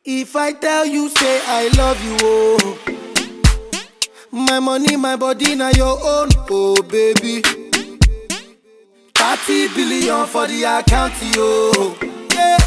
If I tell you, say I love you, oh. My money, my body, now your own, oh baby. 30 billion for the account, yo. Yeah.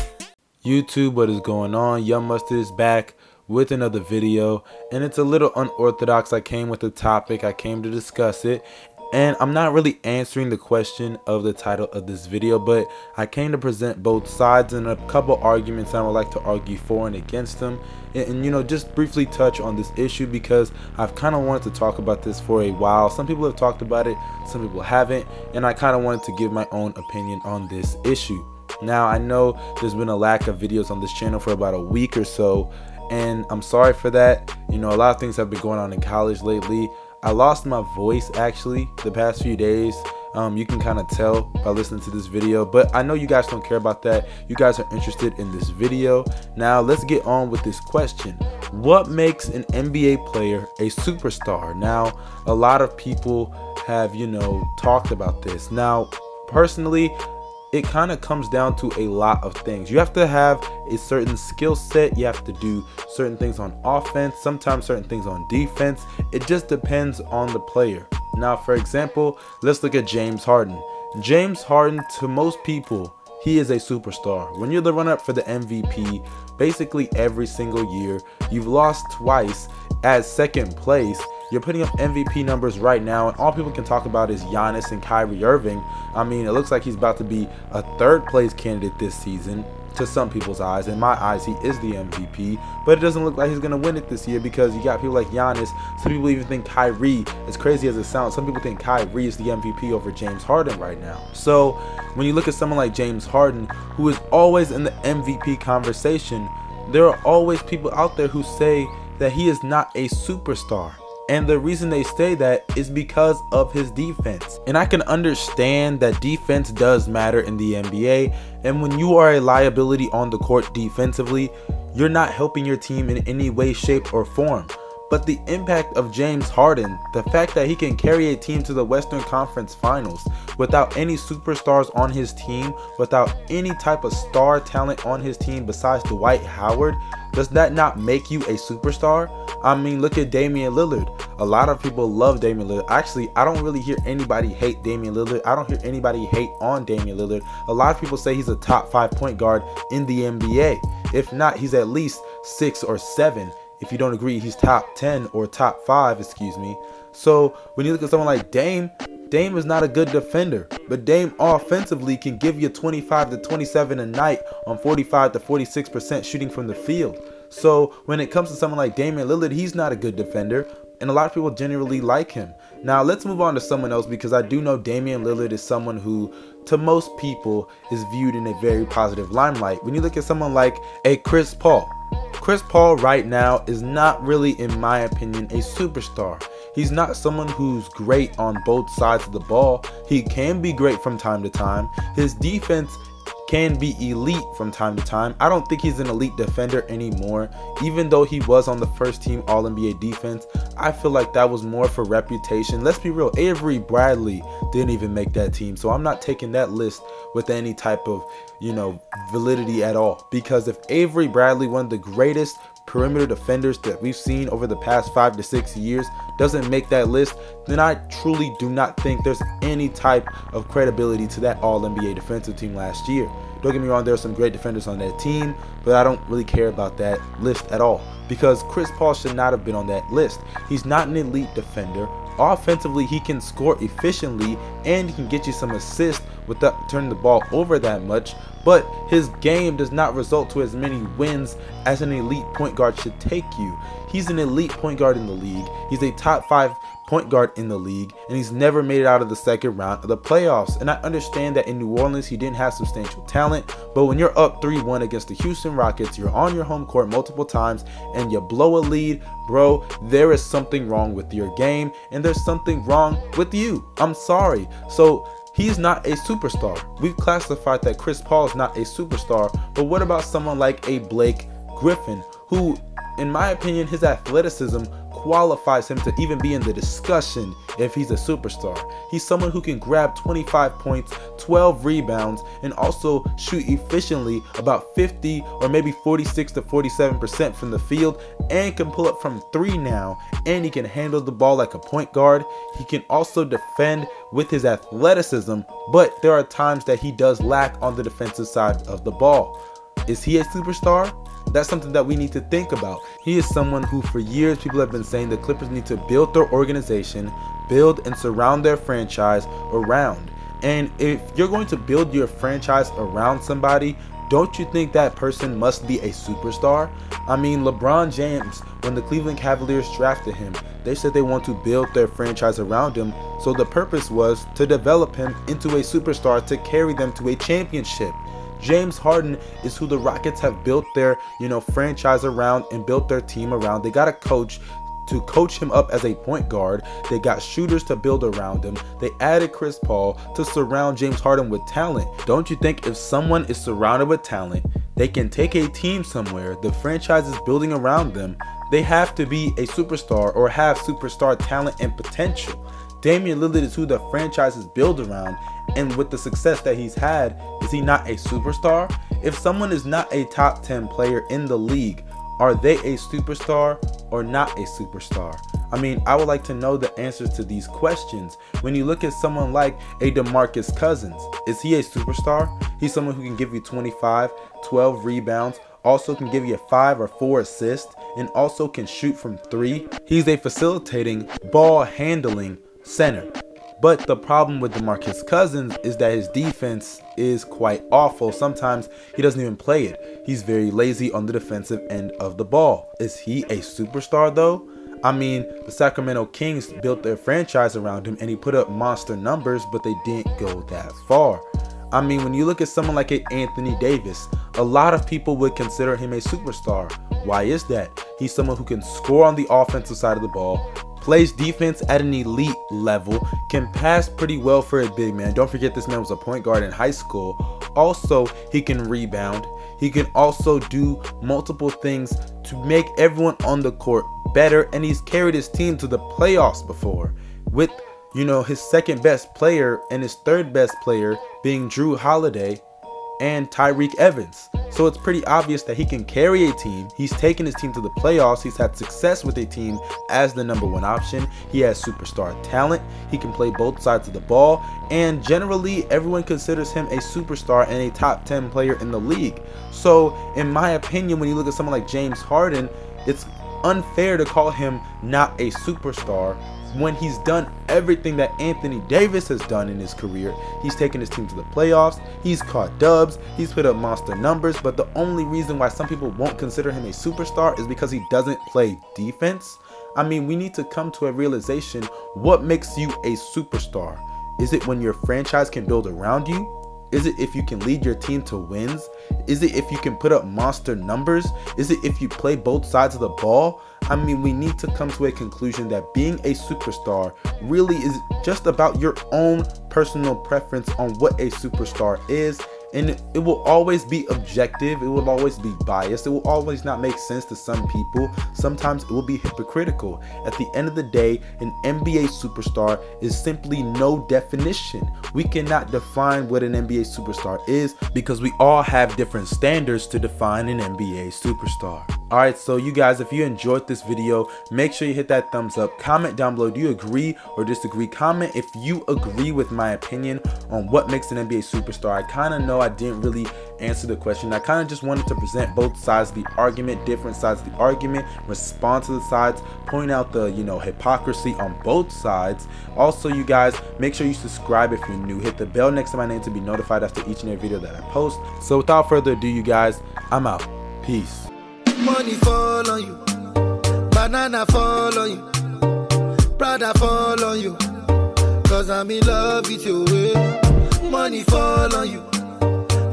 YouTube, what is going on? Young Mustard is back with another video, and it's a little unorthodox. I came with a topic, I came to discuss it, and I'm not really answering the question of the title of this video, but I came to present both sides and a couple arguments I would like to argue for and against them, and you know, just briefly touch on this issue because I've kind of wanted to talk about this for a while. Some people have talked about it, some people haven't, and I kind of wanted to give my own opinion on this issue. Now, I know there's been a lack of videos on this channel for about a week or so, and I'm sorry for that. You know, a lot of things have been going on in college lately. I lost my voice actually the past few days. You can kind of tell by listening to this video, but I know you guys don't care about that. You guys are interested in this video. Now let's get on with this question. What makes an NBA player a superstar? Now, a lot of people have, you know, talked about this. Now, personally, it kind of comes down to a lot of things. You have to have a certain skill set. You have to do certain things on offense, sometimes certain things on defense. It just depends on the player. Now, for example, let's look at James Harden. James Harden, to most people, he is a superstar. When you're the runner-up for the MVP, basically every single year, you've lost twice at second place. You're putting up MVP numbers right now, and all people can talk about is Giannis and Kyrie Irving. I mean, it looks like he's about to be a third place candidate this season to some people's eyes. In my eyes, he is the MVP, but it doesn't look like he's going to win it this year because you got people like Giannis. Some people even think Kyrie, as crazy as it sounds, some people think Kyrie is the MVP over James Harden right now. So when you look at someone like James Harden, who is always in the MVP conversation, there are always people out there who say that he is not a superstar. And the reason they say that is because of his defense. And I can understand that defense does matter in the NBA. And when you are a liability on the court defensively, you're not helping your team in any way, shape, or form. But the impact of James Harden, the fact that he can carry a team to the Western Conference Finals without any superstars on his team, without any type of star talent on his team besides Dwight Howard, does that not make you a superstar? I mean, look at Damian Lillard. A lot of people love Damian Lillard. Actually, I don't really hear anybody hate Damian Lillard. I don't hear anybody hate on Damian Lillard. A lot of people say he's a top 5 point guard in the NBA. If not, he's at least 6 or 7. If you don't agree, he's top 10 or top 5, excuse me. So when you look at someone like Dame is not a good defender, but Dame offensively can give you 25 to 27 a night on 45 to 46% shooting from the field. So when it comes to someone like Damian Lillard, he's not a good defender, and a lot of people generally like him. Now let's move on to someone else, because I do know Damian Lillard is someone who, to most people, is viewed in a very positive limelight. When you look at someone like a Chris Paul right now is not really, in my opinion, a superstar. He's not someone who's great on both sides of the ball. He can be great from time to time. His defense can be elite from time to time. I don't think he's an elite defender anymore. Even though he was on the first team All-NBA defense, I feel like that was more for reputation. Let's be real, Avery Bradley didn't even make that team, so I'm not taking that list with any type of, you know, validity at all. Because if Avery Bradley, one of the greatest perimeter defenders that we've seen over the past 5 to 6 years, doesn't make that list, then I truly do not think there's any type of credibility to that All-NBA defensive team last year. Don't get me wrong, there are some great defenders on that team, but I don't really care about that list at all, because Chris Paul should not have been on that list. He's not an elite defender. Offensively, he can score efficiently and he can get you some assists without turning the ball over that much, but his game does not result to as many wins as an elite point guard should take you. He's an elite point guard in the league. He's a top 5 point guard in the league, and he's never made it out of the second round of the playoffs. And I understand that in New Orleans he didn't have substantial talent, but when you're up 3-1 against the Houston Rockets, you're on your home court multiple times and you blow a lead, bro, there is something wrong with your game, and there's something wrong with you. I'm sorry. So he's not a superstar. We've classified that Chris Paul is not a superstar, but what about someone like a Blake Griffin, who, in my opinion, his athleticism qualifies him to even be in the discussion if he's a superstar. He's someone who can grab 25 points, 12 rebounds, and also shoot efficiently about 50 or maybe 46 to 47% from the field, and can pull up from 3 now, and he can handle the ball like a point guard. He can also defend with his athleticism, but there are times that he does lack on the defensive side of the ball. Is he a superstar? That's something that we need to think about. He is someone who for years people have been saying the Clippers need to build their organization, build and surround their franchise around. And if you're going to build your franchise around somebody, don't you think that person must be a superstar? I mean, LeBron James, when the Cleveland Cavaliers drafted him, they said they want to build their franchise around him. So the purpose was to develop him into a superstar to carry them to a championship. James Harden is who the Rockets have built their, franchise around and built their team around. They got a coach to coach him up as a point guard. They got shooters to build around him. They added Chris Paul to surround James Harden with talent. Don't you think if someone is surrounded with talent, they can take a team somewhere, the franchise is building around them, they have to be a superstar or have superstar talent and potential. Damian Lillard is who the franchise is built around, and with the success that he's had, is he not a superstar? If someone is not a top 10 player in the league, are they a superstar or not a superstar? I mean, I would like to know the answers to these questions. When you look at someone like a Demarcus Cousins, is he a superstar? He's someone who can give you 25, 12 rebounds, also can give you 5 or 4 assists, and also can shoot from 3. He's a facilitating, ball handling center. But the problem with Demarcus Cousins is that his defense is quite awful. Sometimes he doesn't even play it. He's very lazy on the defensive end of the ball. Is he a superstar though? I mean, the Sacramento Kings built their franchise around him and he put up monster numbers, but they didn't go that far. I mean, when you look at someone like Anthony Davis, a lot of people would consider him a superstar. Why is that? He's someone who can score on the offensive side of the ball, plays defense at an elite level, can pass pretty well for a big man. Don't forget this man was a point guard in high school. Also, he can rebound. He can also do multiple things to make everyone on the court better, and he's carried his team to the playoffs before with, his second best player and his third best player being Drew Holiday and Tyreke Evans. So it's pretty obvious that he can carry a team. He's taken his team to the playoffs. He's had success with a team as the #1 option. He has superstar talent. He can play both sides of the ball. And generally, everyone considers him a superstar and a top 10 player in the league. So in my opinion, when you look at someone like James Harden, it's unfair to call him not a superstar when he's done everything that Anthony Davis has done in his career. He's taken his team to the playoffs, he's caught dubs, he's put up monster numbers, but the only reason why some people won't consider him a superstar is because he doesn't play defense. I mean, we need to come to a realization, what makes you a superstar? Is it when your franchise can build around you? Is it if you can lead your team to wins? Is it if you can put up monster numbers? Is it if you play both sides of the ball? I mean, we need to come to a conclusion that being a superstar really is just about your own personal preference on what a superstar is. And it will always be objective. It will always be biased. It will always not make sense to some people. Sometimes it will be hypocritical. At the end of the day, an NBA superstar is simply no definition. We cannot define what an NBA superstar is because we all have different standards to define an NBA superstar. Alright, so you guys, if you enjoyed this video, make sure you hit that thumbs up. Comment down below, do you agree or disagree? Comment if you agree with my opinion on what makes an NBA superstar. I kind of know I didn't really answer the question. I kind of just wanted to present both sides of the argument, different sides of the argument, respond to the sides, point out the, hypocrisy on both sides. Also, you guys, make sure you subscribe if you're new. Hit the bell next to my name to be notified after each and every video that I post. So without further ado, you guys, I'm out. Peace. Money fall on you, banana fall on you, Prada fall on you, cause I'm in love with you. Money fall on you,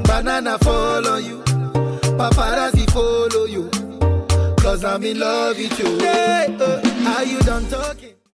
banana fall on you, paparazzi follow you, cause I'm in love with you. Are you done talking?